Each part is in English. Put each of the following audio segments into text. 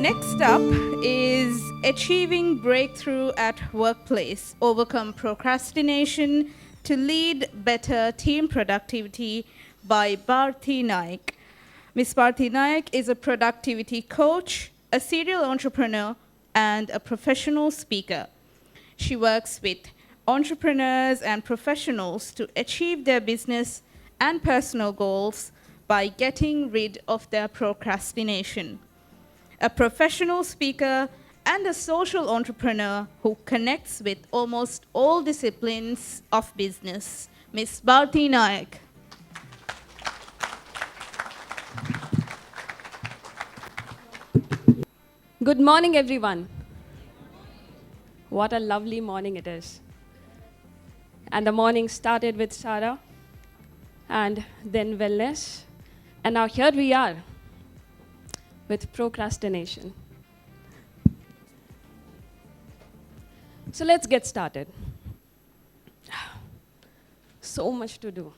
Next up is Achieving Breakthrough at Workplace, Overcome Procrastination to Lead Better Team Productivity by Bharti Naik. Ms. Bharti Naik is a productivity coach, a serial entrepreneur, and a professional speaker. She works with entrepreneurs and professionals to achieve their business and personal goals by getting rid of their procrastination. A professional speaker and a social entrepreneur who connects with almost all disciplines of business, Ms. Bharti Naik. Good morning, everyone. What a lovely morning it is. And the morning started with Sarah, and then wellness, and now here we are with procrastination. So let's get started. So much to do.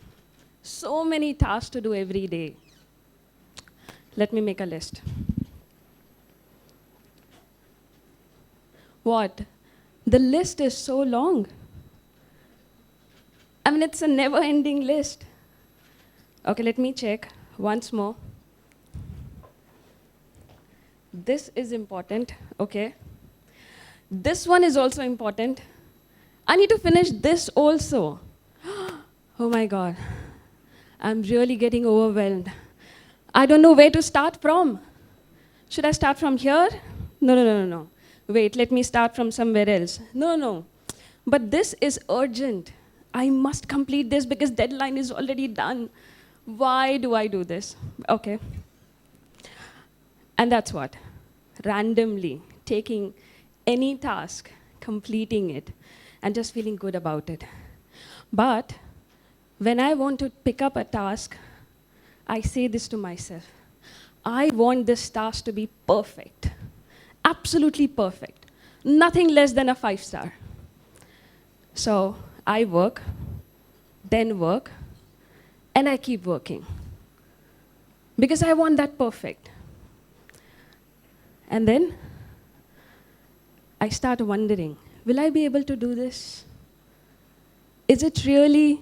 So many tasks to do every day. Let me make a list. What? The list is so long. I mean, it's a never-ending list. Okay, let me check once more. This is important, okay. This one is also important. I need to finish this also. Oh my God, I'm really getting overwhelmed. I don't know where to start from. Should I start from here? No. Wait, let me start from somewhere else. No. But this is urgent. I must complete this because deadline is already done. Why do I do this? Okay. And that's what? Randomly taking any task, completing it, and just feeling good about it. But when I want to pick up a task, I say this to myself. I want this task to be perfect. Absolutely perfect. Nothing less than a 5-star. So I work, then work, and I keep working. Because I want that perfect. And then I start wondering, will I be able to do this? Is it really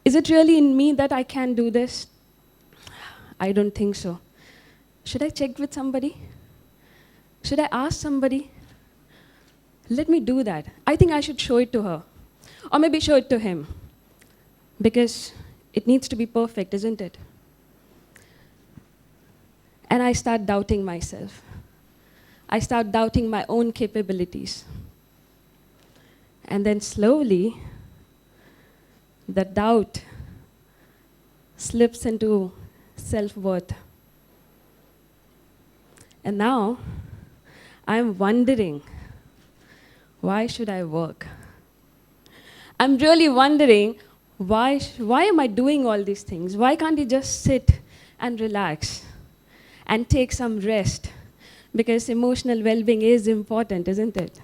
in me that I can do this? I don't think so. Should I check with somebody? Should I ask somebody? Let me do that. I think I should show it to her. Or maybe show it to him. Because it needs to be perfect, isn't it? And I start doubting myself. I start doubting my own capabilities. And then slowly, the doubt slips into self-worth. And now, I'm wondering, why should I work? I'm really wondering, why am I doing all these things? Why can't you just sit and relax and take some rest? Because emotional well-being is important, isn't it?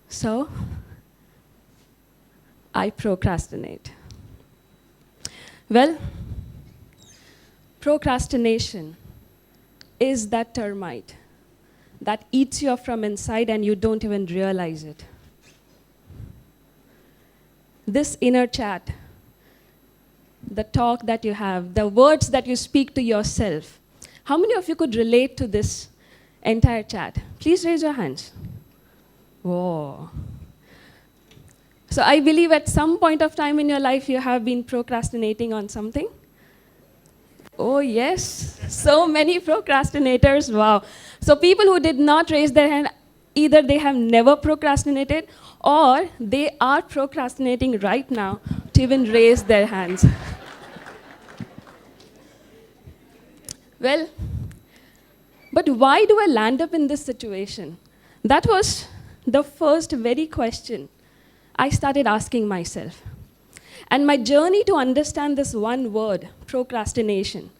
So, I procrastinate. Well, procrastination is that termite that eats you up from inside and you don't even realize it. This inner chat, the talk that you have, the words that you speak to yourself, how many of you could relate to this entire chat? Please raise your hands. Whoa. So I believe at some point of time in your life you have been procrastinating on something. Oh yes, so many procrastinators, wow. So people who did not raise their hand, either they have never procrastinated or they are procrastinating right now to even raise their hands. Well, but why do I land up in this situation? That was the first very question I started asking myself. And my journey to understand this one word, procrastination,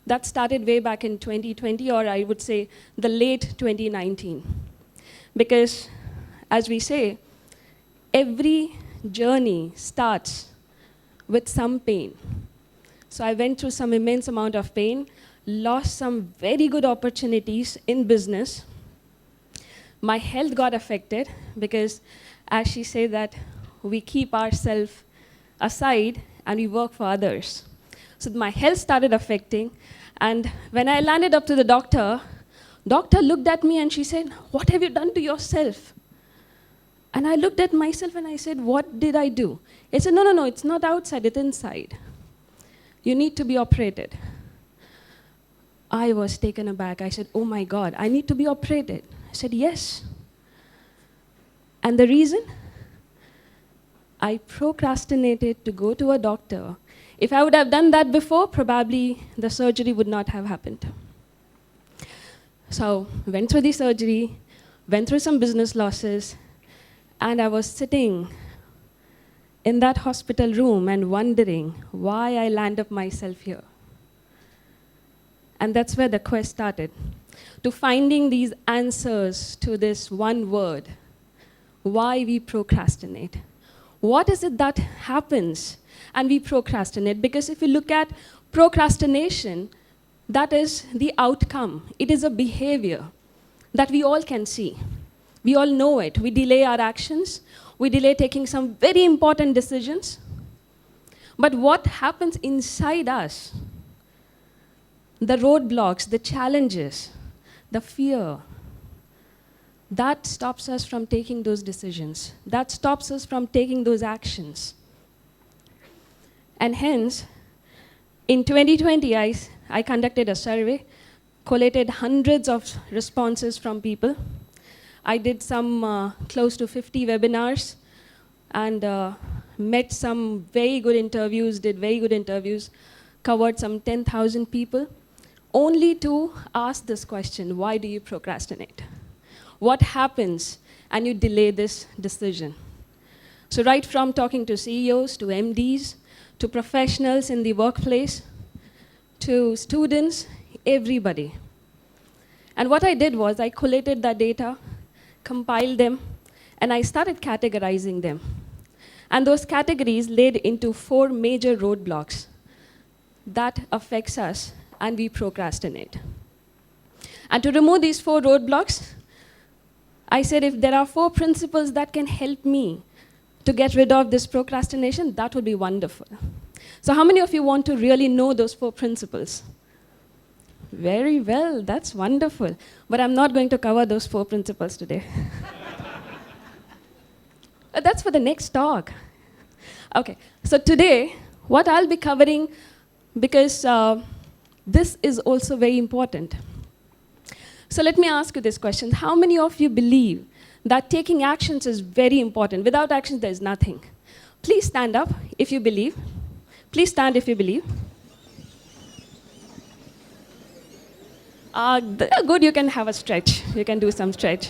that started way back in 2020, or I would say the late 2019. Because, as we say, every journey starts with some pain. So I went through some immense amount of pain, lost some very good opportunities in business. My health got affected because, as she said, that we keep ourselves aside and we work for others. So my health started affecting, and when I landed up to the doctor looked at me and she said, "What have you done to yourself?" And I looked at myself and I said, "What did I do?" He said, no, it's not outside, it's inside. You need to be operated." I was taken aback. I said, "Oh my God, I need to be operated." I said, "Yes." And the reason? I procrastinated to go to a doctor. If I would have done that before, probably the surgery would not have happened. So, went through the surgery, went through some business losses, and I was sitting in that hospital room and wondering why I land up myself here. And that's where the quest started, to finding these answers to this one word, why we procrastinate. What is it that happens and we procrastinate? Because if you look at procrastination, that is the outcome. It is a behavior that we all can see. We all know it. We delay our actions. We delay taking some very important decisions. But what happens inside us? The roadblocks, the challenges, the fear, that stops us from taking those decisions. That stops us from taking those actions. And hence, in 2020, I conducted a survey, collated hundreds of responses from people. I did some close to 50 webinars and met some very good interviews, did very good interviews, covered some 10,000 people, only to ask this question: why do you procrastinate? What happens and you delay this decision? So right from talking to CEOs, to MDs, to professionals in the workplace, to students, everybody. And what I did was I collated that data, compiled them, and I started categorizing them. And those categories led into 4 major roadblocks that affects us and we procrastinate. And to remove these 4 roadblocks, I said if there are 4 principles that can help me to get rid of this procrastination, that would be wonderful. So how many of you want to really know those 4 principles? Very well, that's wonderful. But I'm not going to cover those 4 principles today. That's for the next talk. Okay, so today, what I'll be covering, because this is also very important. So let me ask you this question. How many of you believe that taking actions is very important? Without actions, there's nothing. Please stand up if you believe. Please stand if you believe. Good, you can have a stretch. You can do some stretch.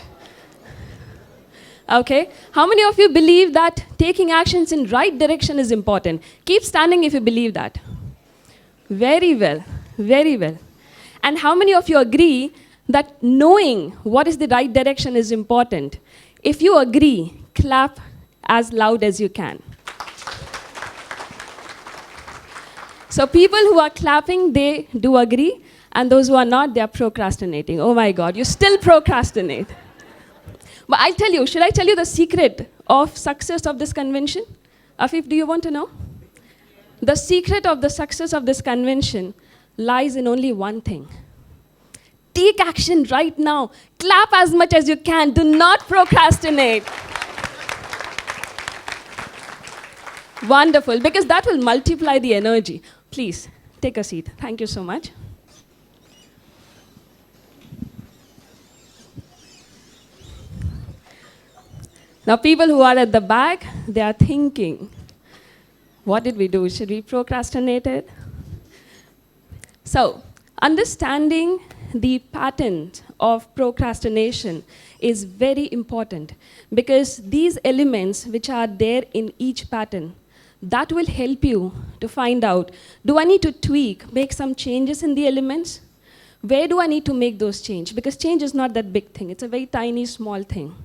Okay, how many of you believe that taking actions in right direction is important? Keep standing if you believe that. Very well, very well. And how many of you agree that knowing what is the right direction is important? If you agree, clap as loud as you can. So people who are clapping, they do agree, and those who are not, they are procrastinating. Oh my God, you still procrastinate. But I'll tell you, should I tell you the secret of success of this convention? Afif, do you want to know? The secret of the success of this convention lies in only one thing. Take action right now. Clap as much as you can. Do not procrastinate. Wonderful, because that will multiply the energy. Please, take a seat. Thank you so much. Now, people who are at the back, they are thinking, what did we do? Should we procrastinate it? So, understanding the pattern of procrastination is very important, because these elements which are there in each pattern, that will help you to find out, do I need to tweak, make some changes in the elements? Where do I need to make those changes? Because change is not that big thing. It's a very tiny, small thing.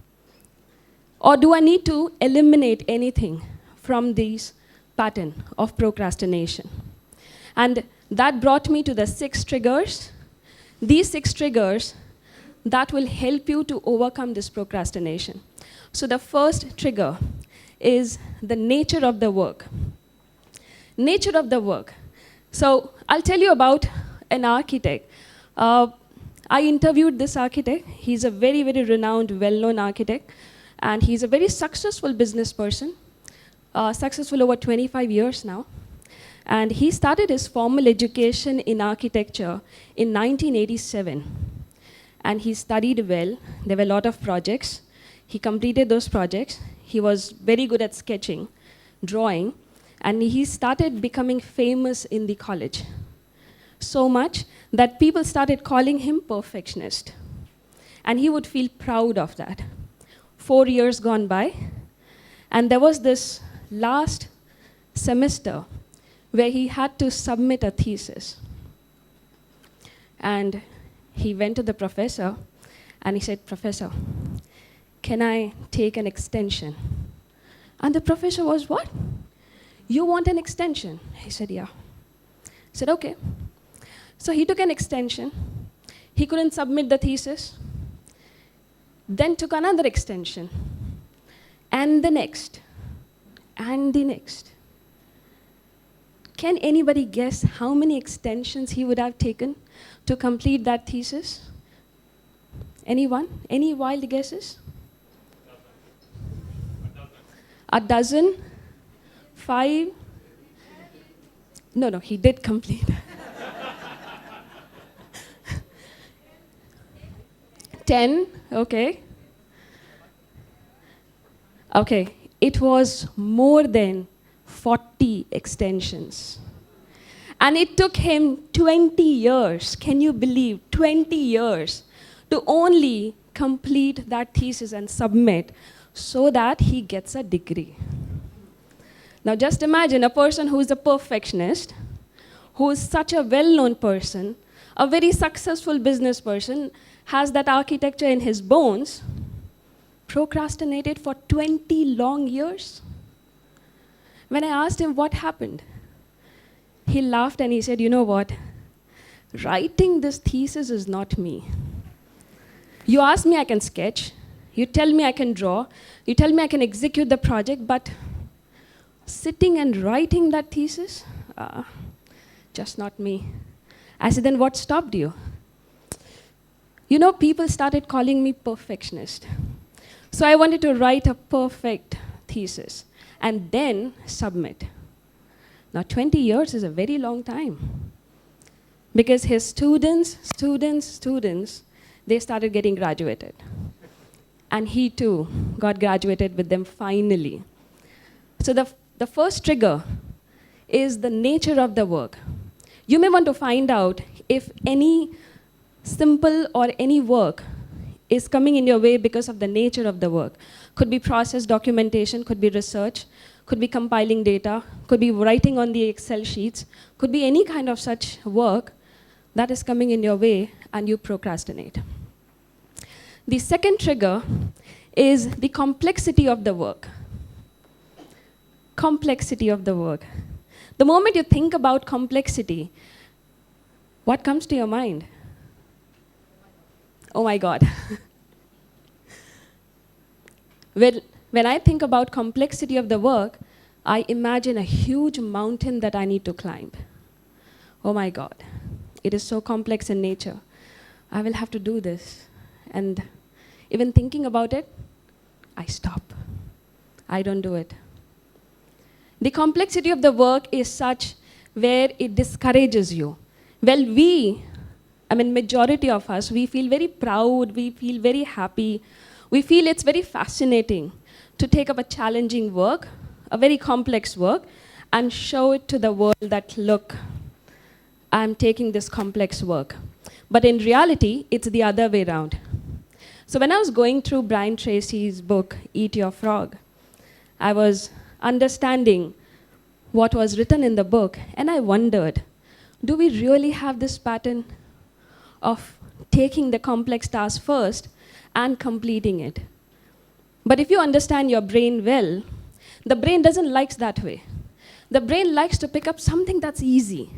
Or do I need to eliminate anything from this pattern of procrastination? And That brought me to the 6 triggers. These 6 triggers that will help you to overcome this procrastination. So the first trigger is the nature of the work. Nature of the work. So I'll tell you about an architect. I interviewed this architect. He's a very, very renowned, well-known architect. And he's a very successful business person, successful over 25 years now. And he started his formal education in architecture in 1987. And he studied well. There were a lot of projects. He completed those projects. He was very good at sketching, drawing, and he started becoming famous in the college. So much that people started calling him perfectionist. And he would feel proud of that. 4 years gone by, and there was this last semester where he had to submit a thesis. And he went to the professor and he said, "Professor, can I take an extension?" And the professor was, "What? You want an extension?" He said, "Yeah." He said, "Okay." So he took an extension. He couldn't submit the thesis. Then took another extension. And the next. And the next. Can anybody guess how many extensions he would have taken to complete that thesis? Anyone? Any wild guesses? A dozen? 5? No, he did complete. 10, okay. Okay, it was more than 40 extensions. And it took him 20 years, can you believe, 20 years, to only complete that thesis and submit so that he gets a degree. Now just imagine a person who is a perfectionist, who is such a well-known person, a very successful business person, has that architecture in his bones, procrastinated for 20 long years. When I asked him what happened, he laughed and he said, "You know what? Writing this thesis is not me. You ask me, I can sketch. You tell me I can draw. You tell me I can execute the project, but sitting and writing that thesis, just not me." I said, "Then what stopped you?" You know, people started calling me perfectionist. So I wanted to write a perfect thesis and then submit. Now 20 years is a very long time. Because his students, they started getting graduated. And he too got graduated with them finally. So the first trigger is the nature of the work. You may want to find out if any simple or any work is coming in your way because of the nature of the work. Could be process documentation, could be research, could be compiling data, could be writing on the Excel sheets, could be any kind of such work that is coming in your way and you procrastinate. The second trigger is the complexity of the work. Complexity of the work. The moment you think about complexity, what comes to your mind? Oh my God. When I think about complexity of the work, I imagine a huge mountain that I need to climb. Oh my God. It is so complex in nature. I will have to do this. And even thinking about it, I stop. I don't do it. The complexity of the work is such where it discourages you. Well, majority of us, we feel very proud, we feel very happy, we feel it's very fascinating to take up a challenging work, a very complex work, and show it to the world that, look, I'm taking this complex work. But in reality, it's the other way around. So when I was going through Brian Tracy's book, Eat Your Frog, I was understanding what was written in the book, and I wondered, do we really have this pattern of taking the complex task first and completing it? But if you understand your brain well, the brain doesn't like that way. The brain likes to pick up something that's easy,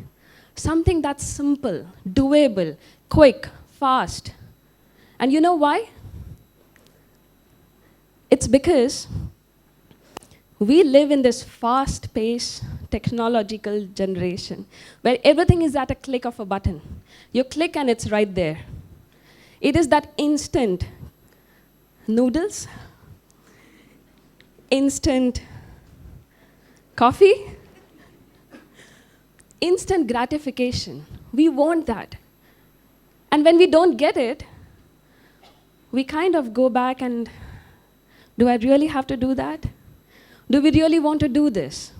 Something that's simple, doable, quick, fast. And you know why? It's because we live in this fast-paced technological generation where everything is at a click of a button. You click and it's right there. It is that instant noodles, instant coffee, instant gratification. We want that. And when we don't get it, we kind of go back and, do I really have to do that? Do we really want to do this?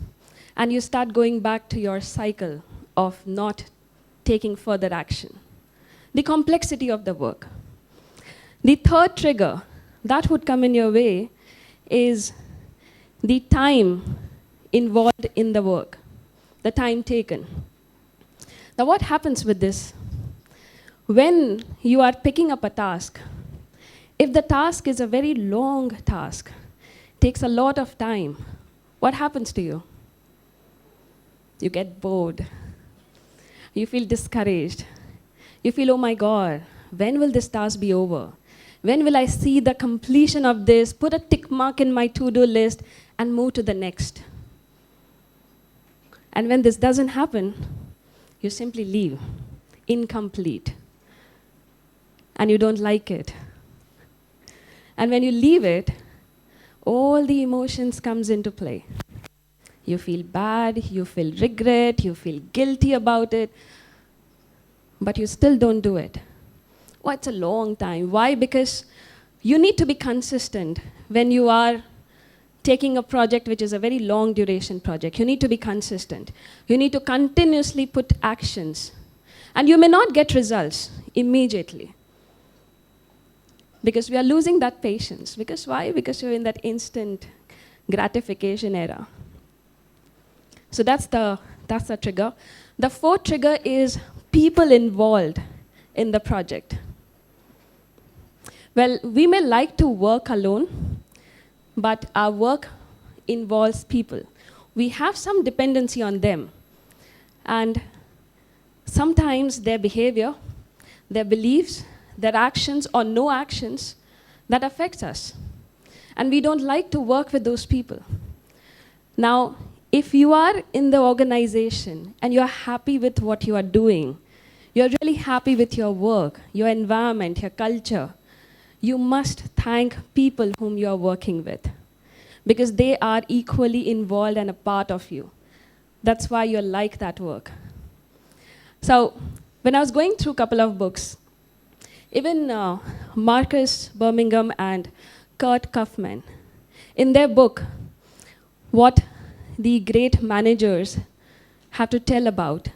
And you start going back to your cycle of not taking further action. The complexity of the work. The third trigger that would come in your way is the time involved in the work, the time taken. Now what happens with this? When you are picking up a task, if the task is a very long task, takes a lot of time, what happens to you? You get bored. You feel discouraged. You feel, oh my God, when will this task be over? When will I see the completion of this, put a tick mark in my to-do list, and move to the next? And when this doesn't happen, you simply leave, incomplete. And you don't like it. And when you leave it, all the emotions comes into play. You feel bad, you feel regret, you feel guilty about it, but you still don't do it. Oh, it's a long time. Why? Because you need to be consistent when you are taking a project which is a very long duration project. You need to be consistent. You need to continuously put actions. And you may not get results immediately. Because we are losing that patience. Because why? Because you're in that instant gratification era. So that's the trigger. The fourth trigger is people involved in the project. Well, we may like to work alone, but our work involves people. We have some dependency on them. And sometimes their behavior, their beliefs, their actions or no actions, that affects us. And we don't like to work with those people. Now, if you are in the organization and you're happy with what you are doing, you're really happy with your work, your environment, your culture, you must thank people whom you are working with because they are equally involved and a part of you. That's why you like that work. So when I was going through a couple of books, even Marcus Birmingham and Kurt Kaufman, in their book, What the Great Managers Have to Tell About,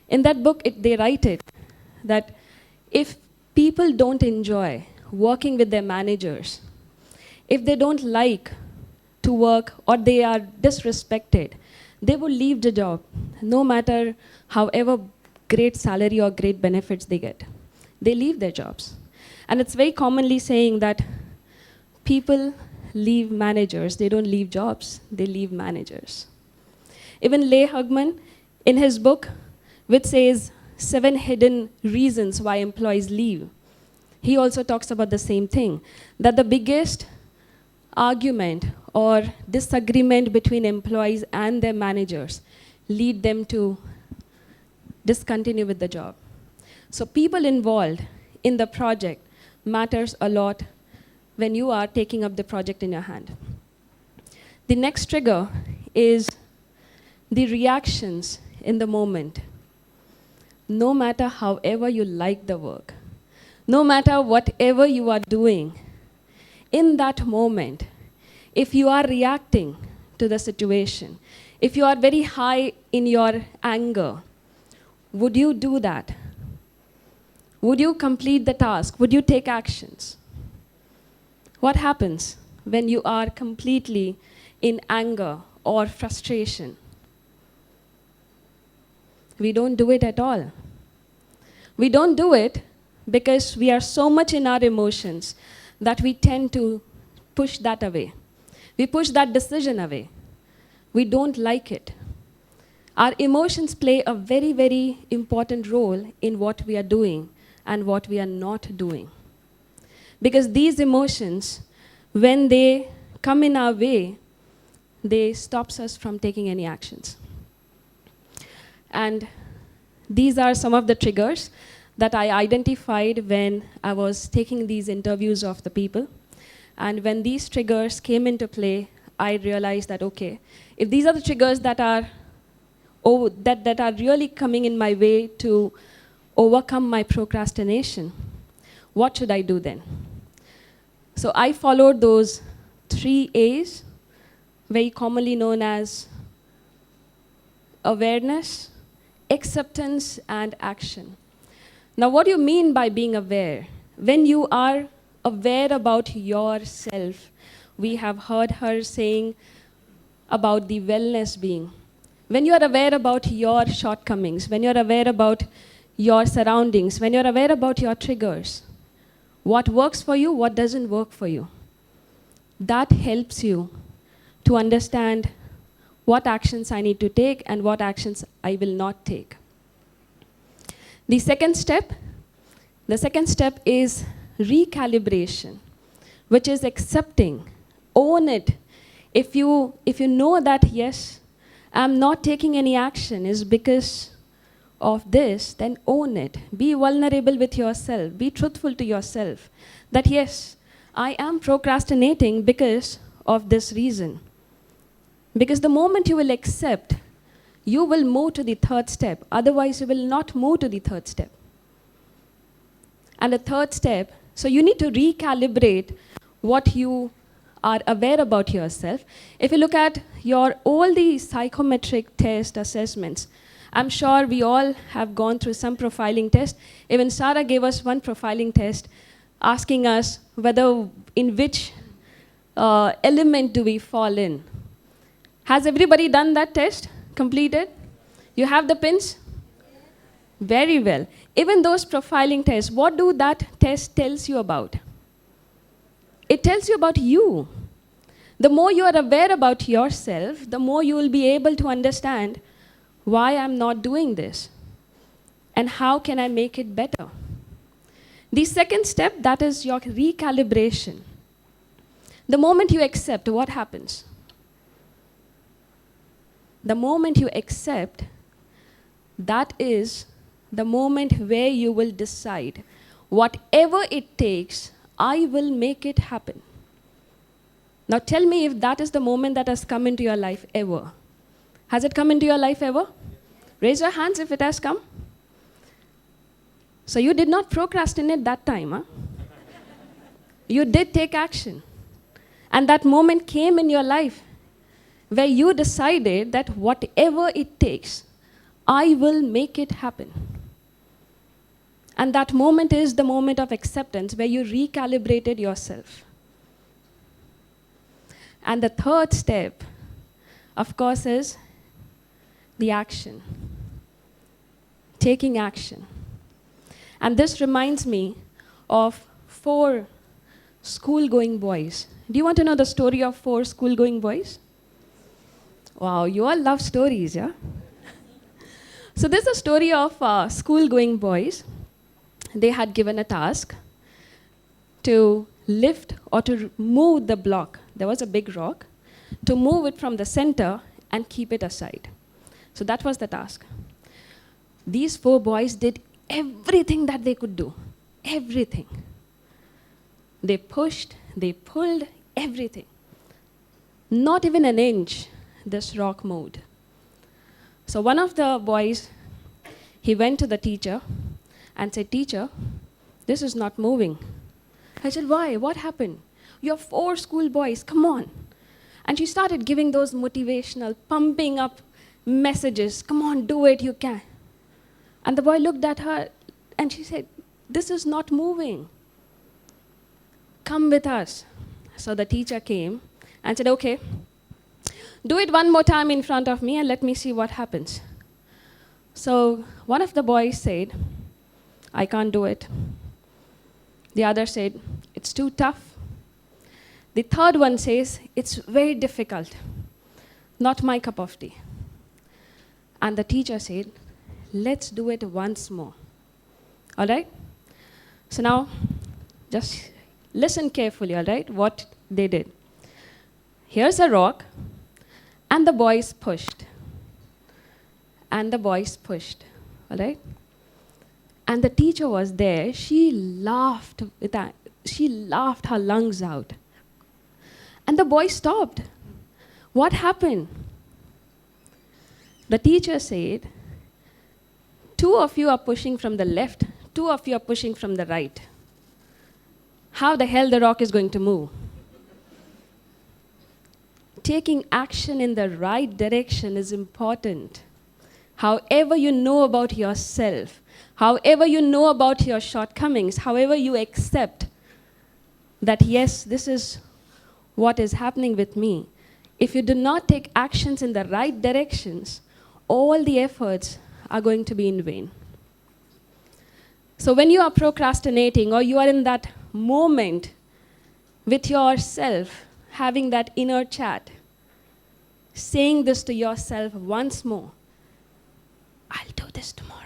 in that book, they write it, that if people don't enjoy working with their managers, if they don't like to work or they are disrespected, they will leave the job, no matter however great salary or great benefits they get. They leave their jobs. And it's very commonly saying that people leave managers, they don't leave jobs, they leave managers. Even Leigh Hugman, in his book, which says 7 hidden reasons why employees leave, he also talks about the same thing, that the biggest argument or disagreement between employees and their managers lead them to discontinue with the job. So people involved in the project matters a lot when you are taking up the project in your hand. The next trigger is the reactions in the moment. No matter however you like the work, no matter whatever you are doing, in that moment, if you are reacting to the situation, if you are very high in your anger, would you do that? Would you complete the task? Would you take actions? What happens when you are completely in anger or frustration? We don't do it at all. We don't do it because we are so much in our emotions that we tend to push that away. We push that decision away. We don't like it. Our emotions play a very, very important role in what we are doing and what we are not doing. Because these emotions, when they come in our way, they stops us from taking any actions. And these are some of the triggers that I identified when I was taking these interviews of the people. And when these triggers came into play, I realized that, okay, if these are the triggers that are really coming in my way to overcome my procrastination, what should I do then? So I followed those 3 A's, very commonly known as awareness, acceptance, and action. Now, what do you mean by being aware? When you are aware about yourself, we have heard her saying about the wellness being. When you are aware about your shortcomings, when you're aware about your surroundings, when you're aware about your triggers, what works for you, what doesn't work for you, that helps you to understand what actions I need to take and what actions I will not take. The second step is recalibration, which is accepting, own it. If you know that, yes, I'm not taking any action is because of this, then own it. Be vulnerable with yourself. Be truthful to yourself that, yes, I am procrastinating because of this reason. Because the moment you will accept, you will move to the third step. Otherwise, you will not move to the third step. And the third step, so you need to recalibrate what you are aware about yourself. If you look at all the psychometric test assessments, I'm sure we all have gone through some profiling test. Even Sarah gave us one profiling test asking us whether in which element do we fall in. Has everybody done that test? Completed? You have the pins? Very well. Even those profiling tests, what do that test tells you about? It tells you about you. The more you are aware about yourself, the more you will be able to understand why I'm not doing this and how can I make it better. The second step, that is your recalibration. The moment you accept, what happens? The moment you accept, that is the moment where you will decide, whatever it takes, I will make it happen. Now tell me if that is the moment that has come into your life ever. Has it come into your life ever? Raise your hands if it has come. So you did not procrastinate that time, huh? You did take action. And that moment came in your life where you decided that whatever it takes, I will make it happen. And that moment is the moment of acceptance where you recalibrated yourself. And the third step, of course, is the action. Taking action. And this reminds me of 4 school-going boys. Do you want to know the story of 4 school-going boys? Wow, you all love stories, yeah? So this is a story of school-going boys. They had given a task to lift or to move the block. There was a big rock. To move it from the center and keep it aside. So that was the task. These 4 boys did everything that they could do. Everything. They pushed, they pulled, everything. Not even an inch this rock moved. So one of the boys, he went to the teacher and said, "Teacher, this is not moving." I said, "Why? What happened? You're 4 school boys, come on." And she started giving those motivational, pumping up messages. "Come on, do it, you can." And the boy looked at her and she said, "This is not moving. Come with us." So the teacher came and said, "Okay, do it one more time in front of me and let me see what happens." So one of the boys said, "I can't do it." The other said, "It's too tough." The third one says, "It's very difficult. Not my cup of tea." And the teacher said, let's do it once more. All right? So now, just listen carefully, all right, what they did. Here's a rock, and the boys pushed. And the boys pushed, all right? And the teacher was there. She laughed her lungs out. And the boys stopped. What happened? The teacher said, 2 of you are pushing from the left, 2 of you are pushing from the right. How the hell the rock is going to move? Taking action in the right direction is important. However you know about yourself, however you know about your shortcomings, however you accept that, yes, this is what is happening with me. If you do not take actions in the right directions, all the efforts are going to be in vain. So when you are procrastinating or you are in that moment with yourself, having that inner chat, saying this to yourself once more, I'll do this tomorrow.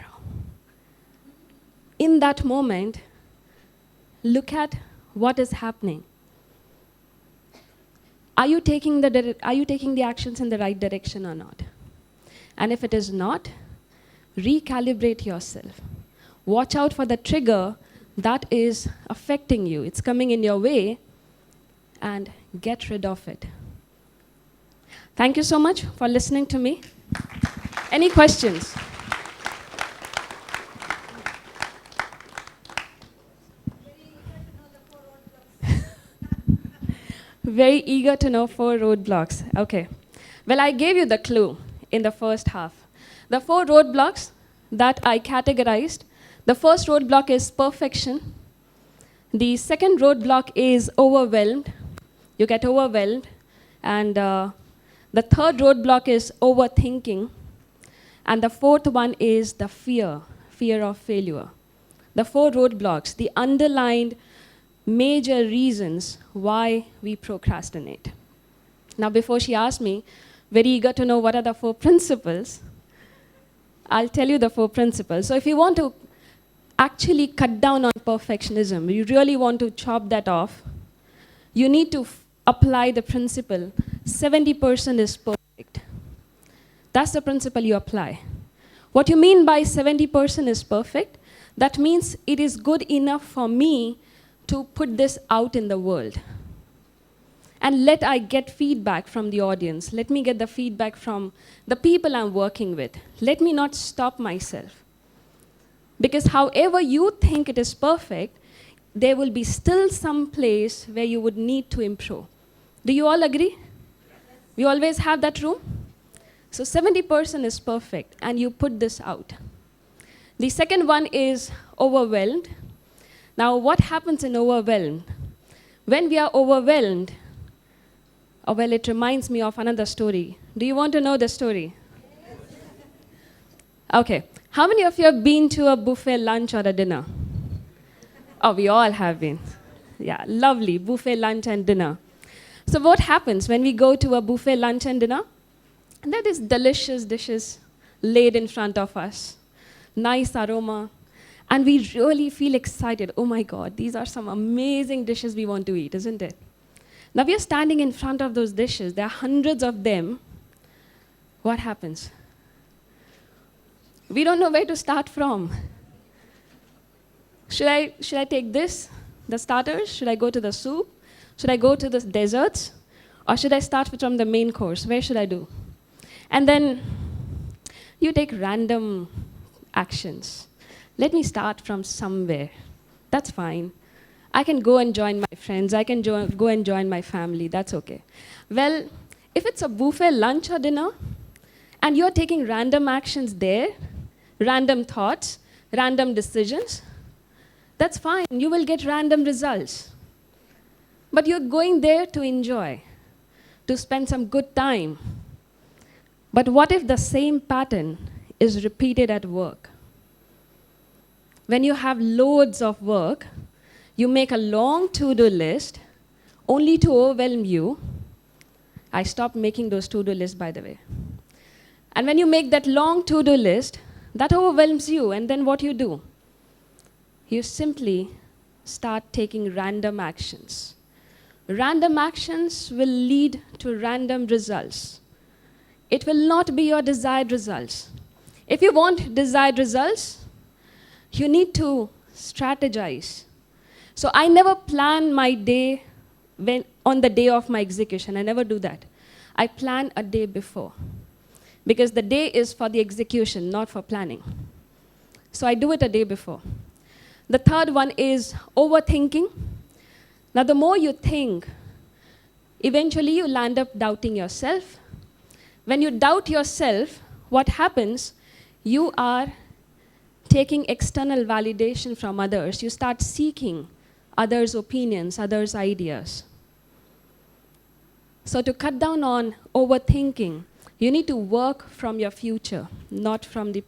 In that moment, look at what is happening. Are you taking the actions in the right direction or not? And if it is not, recalibrate yourself. Watch out for the trigger that is affecting you. It's coming in your way, and get rid of it. Thank you so much for listening to me. Any questions? Very eager to know 4 roadblocks. Okay. Well, I gave you the clue in the first half. The 4 roadblocks that I categorized, the first roadblock is perfection. The second roadblock is overwhelmed. You get overwhelmed. And the third roadblock is overthinking. And the fourth one is the fear of failure. The 4 roadblocks, the underlined major reasons why we procrastinate. Now, before she asked me, very eager to know what are the 4 principles, I'll tell you the 4 principles. So if you want to actually cut down on perfectionism, you really want to chop that off, you need to apply the principle 70% is perfect. That's the principle you apply. What you mean by 70% is perfect, that means it is good enough for me to put this out in the world. And let I get feedback from the audience. Let me get the feedback from the people I'm working with. Let me not stop myself. Because however you think it is perfect, there will be still some place where you would need to improve. Do you all agree? We always have that room? So 70% is perfect, and you put this out. The second one is overwhelmed. Now, what happens in overwhelmed? When we are overwhelmed, well, it reminds me of another story. Do you want to know the story? Okay. How many of you have been to a buffet lunch or a dinner? Oh, we all have been. Yeah, lovely, buffet lunch and dinner. So what happens when we go to a buffet lunch and dinner? And that is delicious dishes laid in front of us. Nice aroma. And we really feel excited. Oh my God, these are some amazing dishes we want to eat, isn't it? Now we are standing in front of those dishes. There are hundreds of them. What happens? We don't know where to start from. Should I take this, the starters? Should I go to the soup? Should I go to the desserts? Or should I start from the main course? Where should I do? And then you take random actions. Let me start from somewhere. That's fine. I can go and join my friends. I can go and join my family. That's okay. Well, if it's a buffet lunch or dinner, and you're taking random actions there, random thoughts, random decisions, that's fine. You will get random results. But you're going there to enjoy, to spend some good time. But what if the same pattern is repeated at work? When you have loads of work, you make a long to-do list only to overwhelm you. I stopped making those to-do lists, by the way. And when you make that long to-do list, that overwhelms you, and then what you do? You simply start taking random actions. Random actions will lead to random results. It will not be your desired results. If you want desired results, you need to strategize. So I never plan my day on the day of my execution. I never do that. I plan a day before, because the day is for the execution, not for planning. So I do it a day before. The third one is overthinking. Now, the more you think, eventually you land up doubting yourself. When you doubt yourself, what happens? You are taking external validation from others. You start seeking others' opinions, others' ideas. So to cut down on overthinking, you need to work from your future, not from the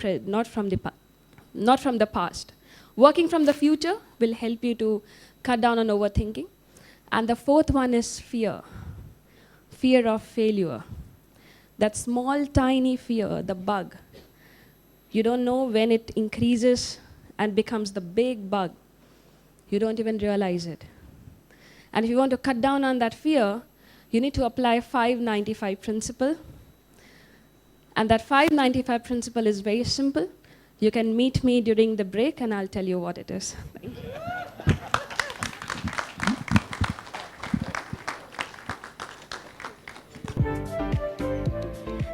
past. Working from the future will help you to cut down on overthinking. And the fourth one is fear. Fear of failure. That small, tiny fear, the bug. You don't know when it increases and becomes the big bug. You don't even realize it. And if you want to cut down on that fear, you need to apply 595 principle. And that 595 principle is very simple. You can meet me during the break and I'll tell you what it is. Thank you.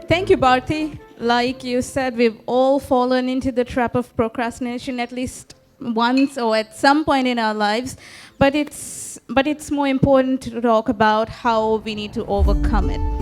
Thank you, Bharti. Like you said, we've all fallen into the trap of procrastination at least once or at some point in our lives, but it's more important to talk about how we need to overcome it.